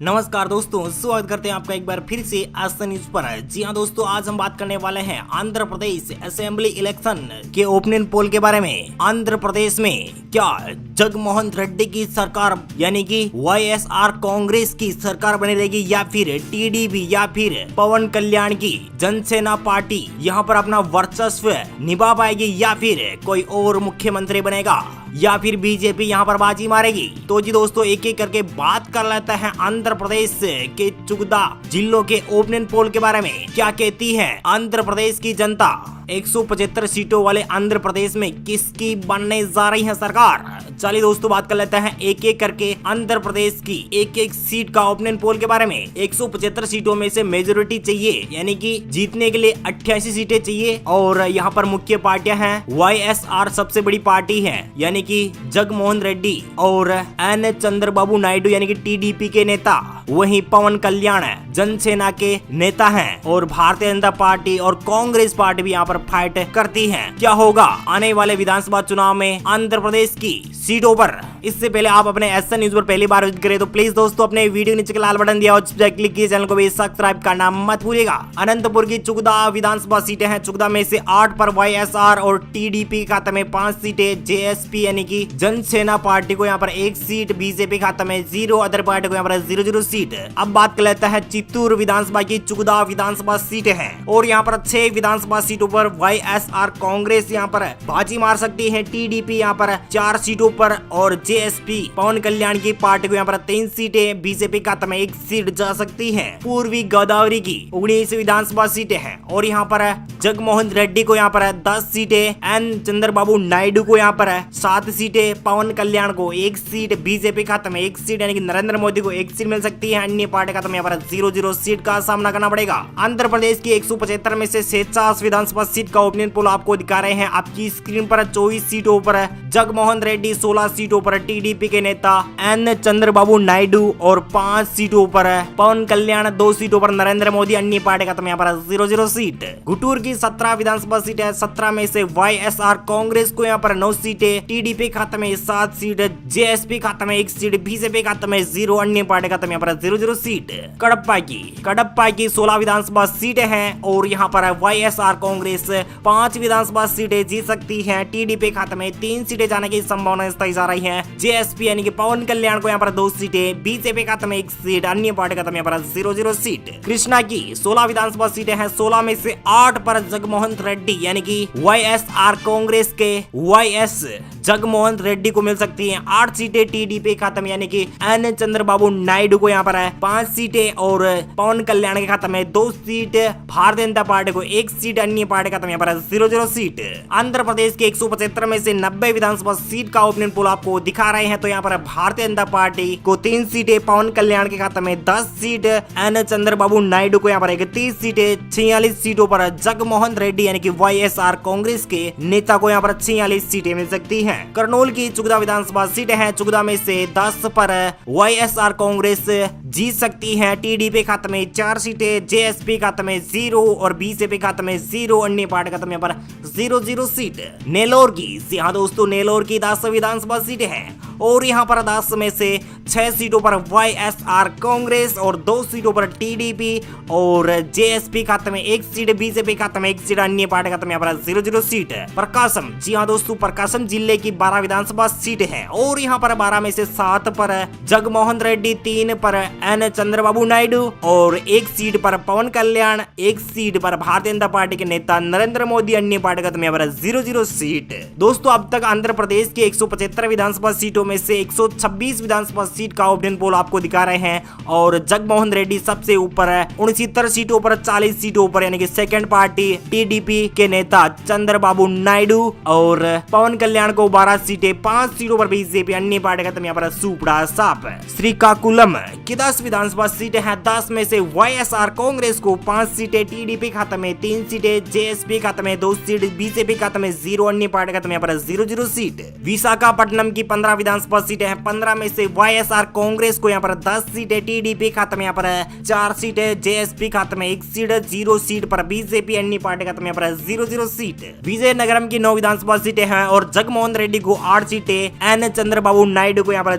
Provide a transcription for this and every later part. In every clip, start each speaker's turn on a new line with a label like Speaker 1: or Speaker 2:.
Speaker 1: नमस्कार दोस्तों, स्वागत करते हैं आपका एक बार फिर से आस्था न्यूज पर। जी हाँ दोस्तों, आज हम बात करने वाले हैं आंध्र प्रदेश असेंबली इलेक्शन के ओपिनियन पोल के बारे में। आंध्र प्रदेश में क्या जगनमोहन रेड्डी की सरकार यानी कि वाईएसआर कांग्रेस की सरकार बनी रहेगी या फिर टीडीपी या फिर पवन कल्याण की जनसेना पार्टी यहाँ पर अपना वर्चस्व निभा पाएगी या फिर कोई और मुख्यमंत्री बनेगा या फिर बीजेपी यहाँ पर बाजी मारेगी। तो जी दोस्तों, एक एक करके बात कर लेते हैं आंध्र प्रदेश के 14 जिलों के ओपिनियन पोल के बारे में। क्या कहती है आंध्र प्रदेश की जनता? 175 सीटों वाले आंध्र प्रदेश में किसकी बनने जा रही है सरकार? चलिए दोस्तों, बात कर लेते हैं एक एक करके आंध्र प्रदेश की एक एक सीट का ओपिनियन पोल के बारे में। 175 सीटों में से मेजोरिटी चाहिए यानी कि जीतने के लिए 88 सीटें चाहिए और यहाँ पर मुख्य पार्टियां हैं। वाईएसआर सबसे बड़ी पार्टी है यानी कि जगनमोहन रेड्डी और एन चंद्रबाबू नायडू यानी कि टीडीपी के नेता। वहीं पवन कल्याण जनसेना के नेता हैं और भारतीय जनता पार्टी और कांग्रेस पार्टी भी यहाँ पर फाइट करती है। क्या होगा आने वाले विधानसभा चुनाव में आंध्र प्रदेश की सीटों पर? इससे पहले आप अपने एसएन न्यूज पर पहली बार विजिट करें तो प्लीज दोस्तों अपने वीडियो नीचे लाल बटन दिया और क्लिक किए, चैनल को भी सब्सक्राइब करना मत भूलिएगा। अनंतपुर की 14 विधानसभा सीटें हैं। 14 में से 8 पर वाईएसआर और टीडीपी खाते में 5 सीटें, जेएसपी यानी कि जनसेना पार्टी को यहाँ पर 1 सीट, बीजेपी खाते में 0, अदर पार्टी को यहाँ पर 0 सीट। अब बात कर लेते हैं चित्तूर विधानसभा की 14 विधानसभा सीटें हैं और यहाँ पर 6 विधानसभा सीटों पर वाईएसआर कांग्रेस यहाँ पर बाजी मार सकती है। टीडीपी यहाँ पर 4 सीटों पर और जेएसपी पवन कल्याण की पार्टी को यहाँ पर 3 सीटें, बीजेपी खाते में 1 सीट जा सकती है। पूर्वी गोदावरी की 19 विधानसभा सीटें हैं और यहाँ पर जगनमोहन रेड्डी को यहाँ पर 10 सीटें, एन चंद्रबाबू नायडू को यहाँ पर 7 सीटें, पवन कल्याण को 1 सीट, बीजेपी खाते में 1 सीट यानी कि नरेंद्र मोदी को 1 सीट मिल सकती है। अन्य पार्टी खाते में यहाँ पर 0 सीट का सामना करना पड़ेगा। आंध्र प्रदेश की 175 में से 46 विधानसभा सीट का ओपिनियन पोल आपको दिखा रहे हैं आपकी स्क्रीन पर। 24 सीटों पर जगनमोहन रेड्डी, 16 सीटों पर टीडीपी के नेता एन चंद्रबाबू नायडू और 5 सीटों पर पवन कल्याण, 2 सीटों पर नरेंद्र मोदी। अन्य पार्टी खाते में यहाँ पर 0 सीट। गुटूर की 17 विधानसभा सीट है। 17 में से वाईएसआर कांग्रेस को यहाँ पर 9 सीटें, टीडीपी खाते में 7 सीट, जेएसपी खाते में 1 सीट, बीजेपी खाते में 0, अन्य पार्टी खाते में यहाँ पर 0 सीट। कडप्पा की 16 विधानसभा सीटें हैं और यहाँ पर वाईएसआर कांग्रेस 5 विधानसभा सीटें जीत सकती है। टीडीपी खाते में 3 सीटें जाने की संभावना तय जा रही है। जेएसपी यानी कि पवन कल्याण को यहाँ पर 2 सीटें, बीजेपी खाते में 1 सीट, अन्य पार्टी खाते में यहाँ पर 0 सीट। कृष्णा की 16 विधानसभा सीटें हैं। 16 में से 8 पर जगनमोहन रेड्डी यानी कि वाईएसआर कांग्रेस के वाईएस जगनमोहन रेड्डी को मिल सकती हैं। 8 सीटें टीडीपी खाते में यानी कि एन चंद्रबाबू नायडू को यहाँ पर है 5 सीटें और पवन कल्याण के खाते में 2 सीट, भारतीय जनता पार्टी को 1 सीट, अन्य पार्टी खाते में यहाँ पर 0 सीट। आंध्र प्रदेश के 175 में से 90 विधानसभा सीट का ओपिनियन पोल आपको दिखा रहे हैं। तो यहाँ पर भारतीय जनता पार्टी को 3 सीटें, पवन कल्याण के खाते में 10 सीट, एन चंद्रबाबू नायडू को यहाँ पर 31 सीटें, 46 सीटों पर जगनमोहन रेड्डी यानी कि वाईएसआर कांग्रेस के नेता को यहाँ पर 46 सीटें मिल सकती हैं। करनौल की 14 विधानसभा सीटें हैं। 14 में से 10 पर वाईएसआर कांग्रेस जीत सकती है। टीडीपी खाते में 4 सीटें, जेएसपी खाते में 0 और बीजेपी खाते में 0, अन्य पार्टी खाते में पर 0 सीट। नेलोर की, हाँ दोस्तों, नेलोर की 10 विधानसभा सीटें हैं और यहाँ पर 10 में से 6 सीटों पर वाईएसआर कांग्रेस और 2 सीटों पर टीडीपी और जेएसपी खाते में 1 सीट, बीजेपी खाते में 1 सीट, अन्य पार्टी खाते में यहाँ पर 0 सीट। प्रकाशम, जी हाँ दोस्तों, प्रकाशम जिले की 12 विधानसभा सीटें हैं और यहाँ पर 12 में से 7 पर जगनमोहन रेड्डी, 3 पर एन चंद्रबाबू नायडू और 1 सीट पर पवन कल्याण, 1 सीट पर भारतीय जनता पार्टी के नेता नरेंद्र मोदी, अन्य पार्टी खाते में यहाँ पर 0 सीट। दोस्तों, अब तक आंध्र प्रदेश के 175 विधानसभा सीटों में से 126 विधानसभा सीट का ओपिनियन पोल आपको दिखा रहे हैं और जगनमोहन रेड्डी सबसे ऊपर है 69 सीटों पर, 40 सीटों पर यानी कि सेकंड पार्टी टीडीपी के नेता चंद्रबाबू नायडू और पवन कल्याण को 12 सीटें, 5 सीटों पर बीजेपी, अन्य पार्टी का यहाँ पर सुपड़ा साफ। श्रीकाकुलम की 10 विधानसभा सीटें हैं। 10 में से वाईएसआर कांग्रेस को 5 सीटें, टीडीपी खाते में 3 सीटें, जेएसपी खाते में 2 सीट, बीजेपी खाते में 0, अन्य पार्टी का यहाँ पर 0 सीट। विशाखापट्टनम की 15 विधानसभा सीटें हैं। 15 में से वाईएसआर कांग्रेस को यहाँ पर 10 सीटें, टीडीपी खाते में यहाँ पर 4 सीटें, जेएसपी खाते में 1 सीट, 0 सीट पर बीजेपी, अन्य पार्टी खाते में यहाँ पर 0 सीट। विजयनगरम की 9 विधानसभा सीटें हैं और जगनमोहन रेड्डी को 8 सीटें, एन चंद्रबाबू नायडू को यहाँ पर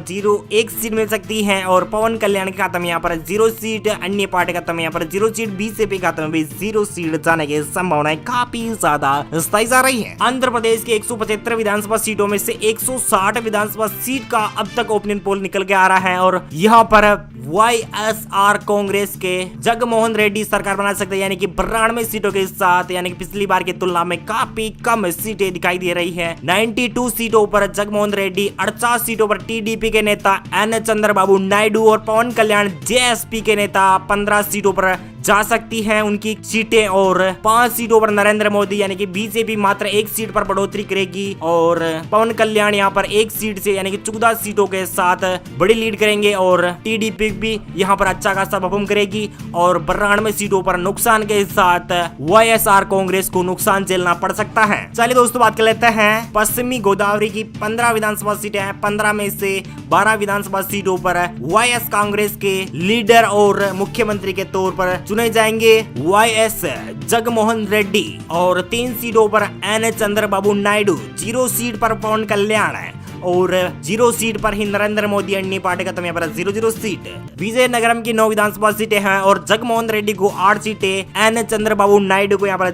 Speaker 1: 1 सीट मिल सकती है और पवन कल्याण के खाते में यहाँ पर 0 सीट, अन्य पार्टी के खाते में यहाँ पर 0 सीट, बीजेपी खाते में भी 0 सीट जाने की संभावनाएं काफी ज्यादा बताई जा रही है। आंध्र प्रदेश के 175 विधानसभा सीटों में से 160 विधानसभा सीट का अब तक ओपिनियन पोल निकल के आ रहा है और यहाँ पर YSR कांग्रेस के जगनमोहन रेड्डी सरकार बना सकते हैं, यानी कि 92 सीटों के साथ, यानी कि पिछली बार की तुलना में काफी कम सीटें दिखाई दे रही है। 92 सीटों पर जगनमोहन रेड्डी, 48 सीटों पर टीडीपी के नेता एन चंद्रबाबू नायडू और पवन कल्याण जेएसपी के नेता 15 सीटों पर जा सकती हैं उनकी सीटें और 5 सीटों पर नरेंद्र मोदी यानी कि बीजेपी मात्र 1 सीट पर बढ़ोतरी करेगी और पवन कल्याण यहाँ पर 1 सीट से यानी कि 14 सीटों के साथ बड़ी लीड करेंगे और टीडीपी भी यहाँ पर अच्छा खासा परफॉर्म करेगी और 92 सीटों पर नुकसान के साथ YSR कांग्रेस को नुकसान झेलना पड़ सकता है। चलिए दोस्तों बात कर लेते हैं पश्चिमी गोदावरी की 15 विधानसभा सीटें हैं। 15 में से 12 विधानसभा सीटों पर YS कांग्रेस के लीडर और मुख्यमंत्री के तौर पर चुने जाएंगे YS जगनमोहन रेड्डी और 3 सीटों पर एन चंद्रबाबू नायडू, 0 सीट पर पवन कल्याण और 0 सीट पर ही नरेंद्र मोदी अन्य पार्टी का यहाँ पर 0 सीट। विजयनगरम की 9 विधानसभा सीटें हैं और जगनमोहन रेड्डी को 8 सीटें, एन चंद्रबाबू नायडू को यहाँ पर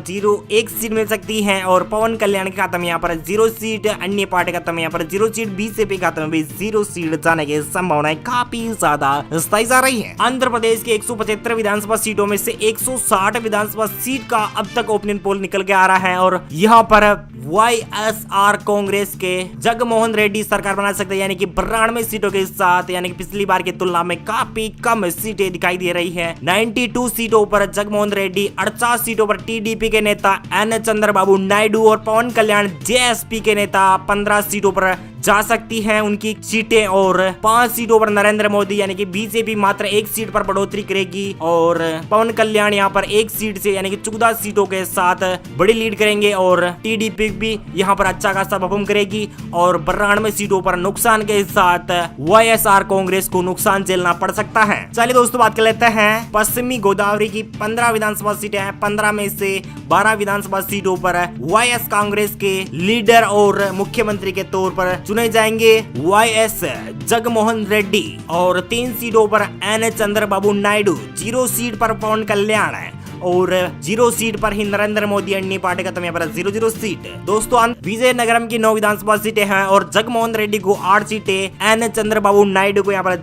Speaker 1: 1 सीट मिल सकती है और पवन कल्याण के खाते में यहाँ पर 0 सीट, अन्य पार्टी का यहाँ पर 0 सीट, बीजेपी खाते में भी 0 सीट जाने की संभावनाएं काफी ज्यादा बताई जा रही है। आंध्र प्रदेश के 175 विधानसभा सीटों में से 160 विधानसभा सीट का अब तक ओपिनियन पोल निकल के आ रहा है और यहाँ पर YSR कांग्रेस के जगनमोहन रेड्डी सरकार बना सकते हैं, यानी कि 92 सीटों के साथ, यानी कि पिछली बार की तुलना में काफी कम सीटें दिखाई दे रही है। 92 सीटों पर जगनमोहन रेड्डी, 48 सीटों पर टीडीपी के नेता एन चंद्रबाबू नायडू और पवन कल्याण जेएसपी के नेता 15 सीटों पर जा सकती हैं उनकी सीटें और 5 सीटों पर नरेंद्र मोदी यानी कि बीजेपी मात्र 1 सीट पर बढ़ोतरी करेगी और पवन कल्याण यहाँ पर 1 सीट से यानी कि 14 सीटों के साथ बड़ी लीड करेंगे और टीडीपी भी यहाँ पर अच्छा खासा परफॉर्म करेगी और 92 सीटों पर नुकसान के साथ YSR कांग्रेस को नुकसान झेलना पड़ सकता है। चलिए दोस्तों बात कर लेते हैं पश्चिमी गोदावरी की 15 विधानसभा सीटें हैं। 15 में से 12 विधानसभा सीटों पर YS कांग्रेस के लीडर और मुख्यमंत्री के तौर पर चुने जाएंगे YS जगनमोहन रेड्डी और 3 सीटों पर एन चंद्रबाबू नायडू, 0 सीट पर पवन कल्याण और 0 सीट पर ही नरेंद्र मोदी अन्य पार्टी का यहाँ पर 0 सीट। दोस्तों विजयनगरम की 9 विधानसभा सीटें हैं और जगनमोहन रेड्डी को 8 सीटें, एन चंद्रबाबू नायडू को यहाँ पर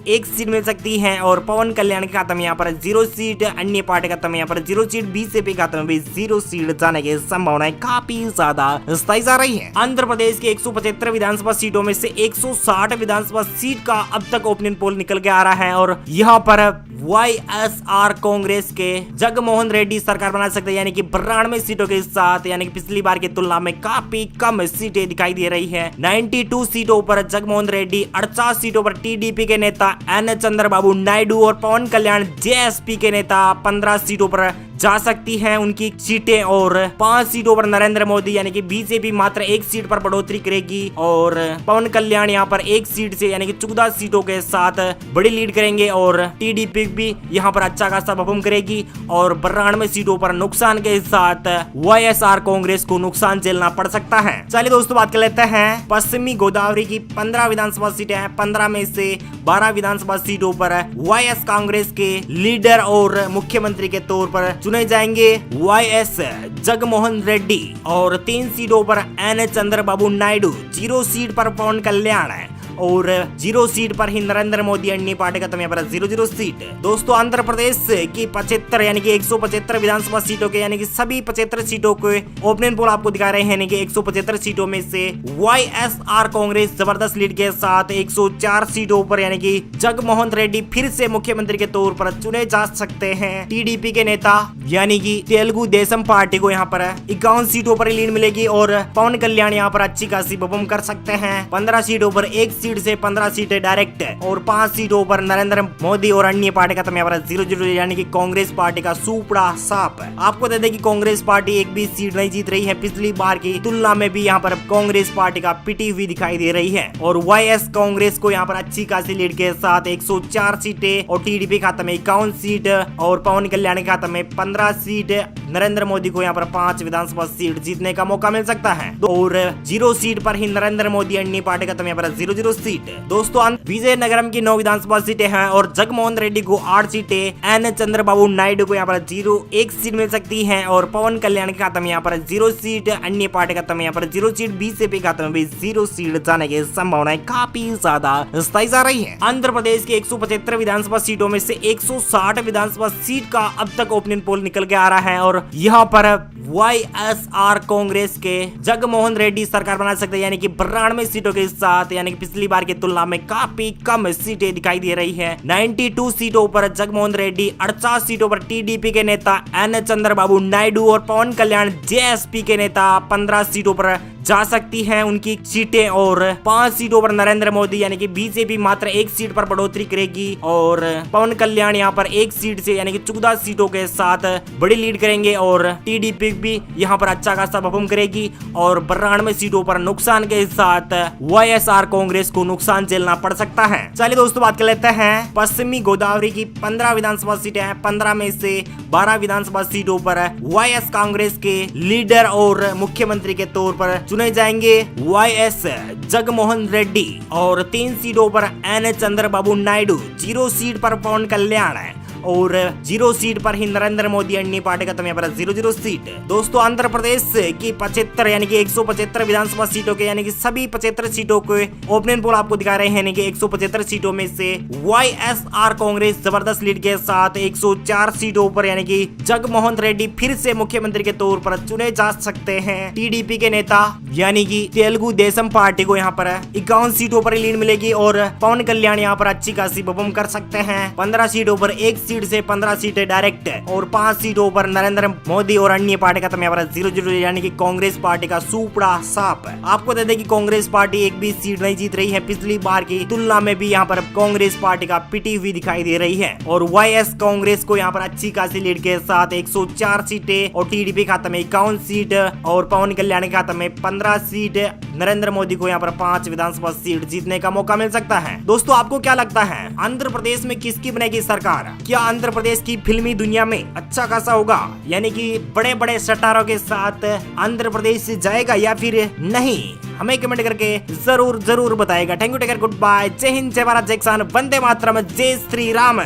Speaker 1: 1 सीट मिल सकती है और पवन कल्याण के खाते में यहाँ पर 0 सीट, अन्य पार्टी का यहाँ पर 0 सीट, बीजेपी खाते में भी 0 सीट जाने की संभावनाएं काफी ज्यादा बताई जा रही है। आंध्र प्रदेश के 175 विधानसभा सीटों में से 160 विधानसभा सीट का अब तक ओपिनियन पोल निकल के आ रहा है और यहाँ पर YSR कांग्रेस के जगनमोहन रेड्डी सरकार बना सकते हैं, यानी कि 92 सीटों के साथ, यानी कि पिछली बार की तुलना में काफी कम सीटें दिखाई दे रही है। 92 सीटों पर जगनमोहन रेड्डी, 48 सीटों पर टीडीपी के नेता एन चंद्रबाबू नायडू और पवन कल्याण जेएसपी के नेता 15 सीटों पर जा सकती हैं उनकी सीटें और 5 सीटों पर नरेंद्र मोदी यानी कि बीजेपी मात्र 1 सीट पर बढ़ोतरी करेगी और पवन कल्याण यहाँ पर 1 सीट से यानी कि 14 सीटों के साथ बड़ी लीड करेंगे और टीडीपी भी यहाँ पर अच्छा खासा परफॉर्म करेगी और 92 सीटों पर नुकसान के साथ YSR कांग्रेस को नुकसान झेलना पड़ सकता है। चलिए दोस्तों बात कर लेते हैं पश्चिमी गोदावरी की 15 विधानसभा सीटें हैं। 15 में से 12 विधानसभा सीटों पर YS कांग्रेस के लीडर और मुख्यमंत्री के तौर पर चुने जाएंगे YS जगनमोहन रेड्डी और 3 सीटों पर एन चंद्रबाबू नायडू, 0 सीट पर पवन कल्याण और 0 सीट पर ही नरेंद्र मोदी अन्य पार्टी का यहाँ पर 0 सीट। दोस्तों आंध्र प्रदेश की 75 यानी कि 175 विधानसभा सीटों के यानी कि सभी 75 सीटों के ओपिनियन पोल आपको दिखा रहे हैं, यानी कि 175 सीटों में से YSR कांग्रेस जबरदस्त लीड के साथ 104 सीटों पर यानी कि जगनमोहन रेड्डी फिर से मुख्यमंत्री के तौर पर चुने जा सकते हैं। टीडीपी के नेता यानी कि तेलुगु देशम पार्टी को यहाँ पर 51 सीटों पर लीड मिलेगी और पवन कल्याण यहाँ पर अच्छी खासी परफॉर्म कर सकते हैं। 15 सीटों पर 1 सीट से 15 सीटें डायरेक्ट और 5 सीटों पर नरेंद्र मोदी और अन्य पार्टी का यहाँ पर 0 यानी कि कांग्रेस पार्टी का सुपड़ा साफ है। आपको बता दें कि कांग्रेस पार्टी एक भी सीट नहीं जीत रही है, पिछली बार की तुलना में भी यहाँ पर कांग्रेस पार्टी का पिटी हुई दिखाई दे रही है और YS कांग्रेस को यहाँ पर अच्छी खासी लीड के साथ 104 सीटें और टीडीपी खाते में 51 सीट और पवन कल्याण के खाते में 15 सीट, नरेंद्र मोदी को यहाँ पर 5 विधानसभा सीट जीतने का मौका मिल सकता है और 0 सीट पर ही नरेंद्र मोदी अन्य पार्टी का यहाँ पर 0 सीट। दोस्तों विजयनगरम की 9 विधानसभा सीटें हैं और जगमोहन रेड्डी को 8 सीटें, एन चंद्रबाबू नायडू को यहाँ पर 1 सीट मिल सकती है और पवन कल्याण के खाते में यहाँ पर 0 सीट, अन्य पार्टी के खाते में यहाँ पर 0 सीट, बीजेपी खाते में भी 0 सीट जाने की संभावनाएं काफी ज्यादा बताई जा रही है। आंध्र प्रदेश की 175 विधानसभा सीटों में से 160 विधानसभा सीट का अब तक ओपिनियन पोल निकल के आ रहा है और यहाँ पर YSR कांग्रेस के जगमोहन रेड्डी सरकार बना सकते हैं, यानी कि 92 सीटों के साथ, यानी कि पिछली बार की तुलना में काफी कम सीटें दिखाई दे रही है। 92 सीटों पर जगमोहन रेड्डी, 48 सीटों पर TDP के नेता एन चंद्रबाबू नायडू और पवन कल्याण JSP के नेता 15 सीटों पर जा सकती हैं उनकी सीटें और 5 सीटों पर नरेंद्र मोदी यानी कि बीजेपी मात्र 1 सीट पर बढ़ोतरी करेगी और पवन कल्याण यहाँ पर 1 सीट से यानी कि 14 सीटों के साथ बड़ी लीड करेंगे और TDP भी यहाँ पर अच्छा खासा परफॉर्म करेगी और 92 सीटों पर नुकसान के साथ YSR कांग्रेस को नुकसान झेलना पड़ सकता है। चलिए दोस्तों बात कर लेते हैं पश्चिमी गोदावरी की 15 विधानसभा सीटें हैं। 15 में से 12 विधानसभा सीटों पर YS कांग्रेस के लीडर और मुख्यमंत्री के तौर पर चुने जाएंगे YS जगमोहन रेड्डी और 3 सीटों पर एन चंद्रबाबू नायडू, 0 सीट पर पवन कल्याण और 0 सीट पर ही नरेंद्र मोदी, अन्य पार्टी का यहाँ पर 0 सीट। दोस्तों आंध्र प्रदेश की 75 यानी कि 175 विधानसभा सीटों के यानी कि सभी 75 सीटों के ओपिनियन पोल आपको दिखा रहे हैं, यानी कि 175 सीटों में से YSR कांग्रेस जबरदस्त लीड के साथ 104 सीटों पर यानी कि जगमोहन रेड्डी फिर से मुख्यमंत्री के तौर पर चुने जा सकते हैं। TDP के नेता यानी कि तेलुगु देशम पार्टी को यहाँ पर 51 सीटों पर लीड मिलेगी और पवन कल्याण यहाँ पर अच्छी खासी परफॉर्म कर सकते हैं। 15 सीटों पर 1 सीट से 15 सीटें डायरेक्ट और 5 सीटों पर नरेंद्र मोदी और अन्य पार्टी का यहाँ पर 0 यानी कि कांग्रेस पार्टी का सुपड़ा साफ। आपको बता दें कि कांग्रेस पार्टी एक भी सीट नहीं जीत रही है, पिछली बार की तुलना में भी यहाँ पर कांग्रेस पार्टी का पिटी हुई दिखाई दे रही है और YS कांग्रेस को यहाँ पर अच्छी खासी लीड के साथ 104 सीटें और TDP खाते में 51 सीट और पवन कल्याण के खाते में 15 सीट, नरेंद्र मोदी को यहाँ पर 5 विधानसभा सीट जीतने का मौका मिल सकता है। दोस्तों आपको क्या लगता है आंध्र प्रदेश में किसकी बनेगी सरकार? क्या आंध्र प्रदेश की फिल्मी दुनिया में अच्छा खासा होगा, यानी कि बड़े बड़े स्टारों के साथ आंध्र प्रदेश जाएगा या फिर नहीं? हमें कमेंट करके जरूर बताएगा। Thank you, take care, good bye, जय हिंद, जय भारत, जय किसान, वंदे मातरम, जय श्री राम।